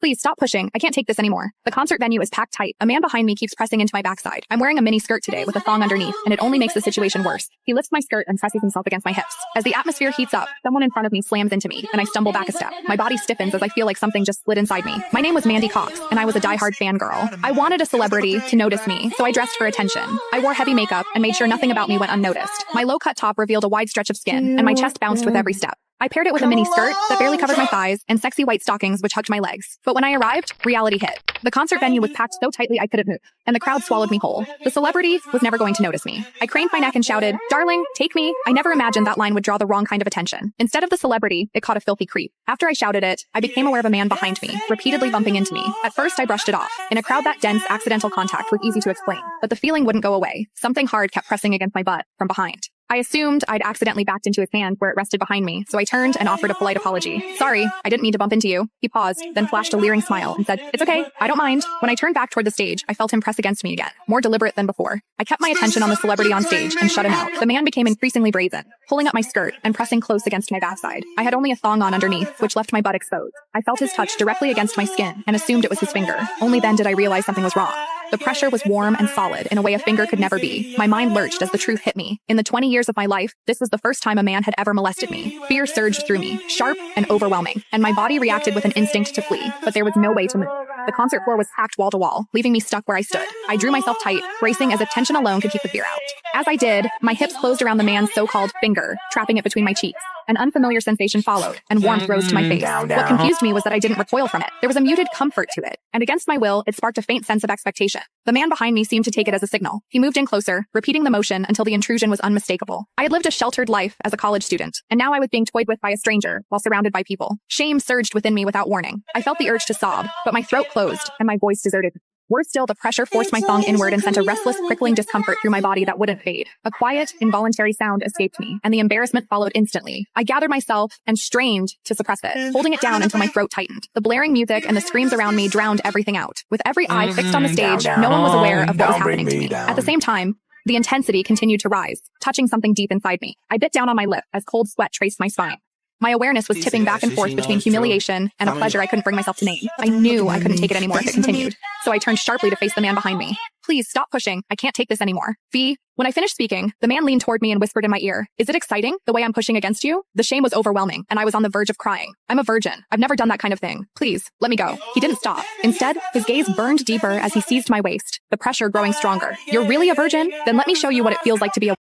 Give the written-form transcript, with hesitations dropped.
Please stop pushing. I can't take this anymore. The concert venue is packed tight. A man behind me keeps pressing into my backside. I'm wearing a mini skirt today with a thong underneath, and it only makes the situation worse. He lifts my skirt and presses himself against my hips. As the atmosphere heats up, someone in front of me slams into me, and I stumble back a step. My body stiffens as I feel like something just slid inside me. My name was Mandy Cox, and I was a diehard fangirl. I wanted a celebrity to notice me, so I dressed for attention. I wore heavy makeup and made sure nothing about me went unnoticed. My low-cut top revealed a wide stretch of skin, and my chest bounced with every step. I paired it with a mini skirt that barely covered my thighs and sexy white stockings which hugged my legs. But when I arrived, reality hit. The concert venue was packed so tightly I couldn't move, and the crowd swallowed me whole. The celebrity was never going to notice me. I craned my neck and shouted, "Darling, take me." I never imagined that line would draw the wrong kind of attention. Instead of the celebrity, it caught a filthy creep. After I shouted it, I became aware of a man behind me, repeatedly bumping into me. At first, I brushed it off. In a crowd that dense, accidental contact was easy to explain. But the feeling wouldn't go away. Something hard kept pressing against my butt from behind. I assumed I'd accidentally backed into his hand where it rested behind me, so I turned and offered a polite apology. "Sorry, I didn't mean to bump into you." He paused, then flashed a leering smile and said, "It's okay, I don't mind." When I turned back toward the stage, I felt him press against me again, more deliberate than before. I kept my attention on the celebrity on stage and shut him out. The man became increasingly brazen, pulling up my skirt and pressing close against my backside. I had only a thong on underneath, which left my butt exposed. I felt his touch directly against my skin and assumed it was his finger. Only then did I realize something was wrong. The pressure was warm and solid in a way a finger could never be. My mind lurched as the truth hit me. In the 20 years of my life, this was the first time a man had ever molested me. Fear surged through me, sharp and overwhelming, and my body reacted with an instinct to flee, but there was no way to move. The concert floor was packed wall to wall, leaving me stuck where I stood. I drew myself tight, bracing as if tension alone could keep the fear out. As I did, my hips closed around the man's so-called finger, trapping it between my cheeks. An unfamiliar sensation followed, and warmth rose to my face. What confused me was that I didn't recoil from it. There was a muted comfort to it, and against my will, it sparked a faint sense of expectation. The man behind me seemed to take it as a signal. He moved in closer, repeating the motion until the intrusion was unmistakable. I had lived a sheltered life as a college student, and now I was being toyed with by a stranger while surrounded by people. Shame surged within me without warning. I felt the urge to sob, but my throat closed, and my voice deserted me. Worse still, the pressure forced my thong inward and sent a restless, prickling discomfort through my body that wouldn't fade. A quiet, involuntary sound escaped me, and the embarrassment followed instantly. I gathered myself and strained to suppress it, holding it down until my throat tightened. The blaring music and the screams around me drowned everything out. With every eye fixed on the stage, no one was aware of what was happening to me. At the same time, the intensity continued to rise, touching something deep inside me. I bit down on my lip as cold sweat traced my spine. My awareness was tipping back and forth between humiliation and a pleasure I couldn't bring myself to name. I knew I couldn't take it anymore if it continued, so I turned sharply to face the man behind me. "Please stop pushing. I can't take this anymore." When I finished speaking, the man leaned toward me and whispered in my ear, "Is it exciting, the way I'm pushing against you?" The shame was overwhelming, and I was on the verge of crying. "I'm a virgin. I've never done that kind of thing. Please, let me go." He didn't stop. Instead, his gaze burned deeper as he seized my waist, the pressure growing stronger. "You're really a virgin? Then let me show you what it feels like to be a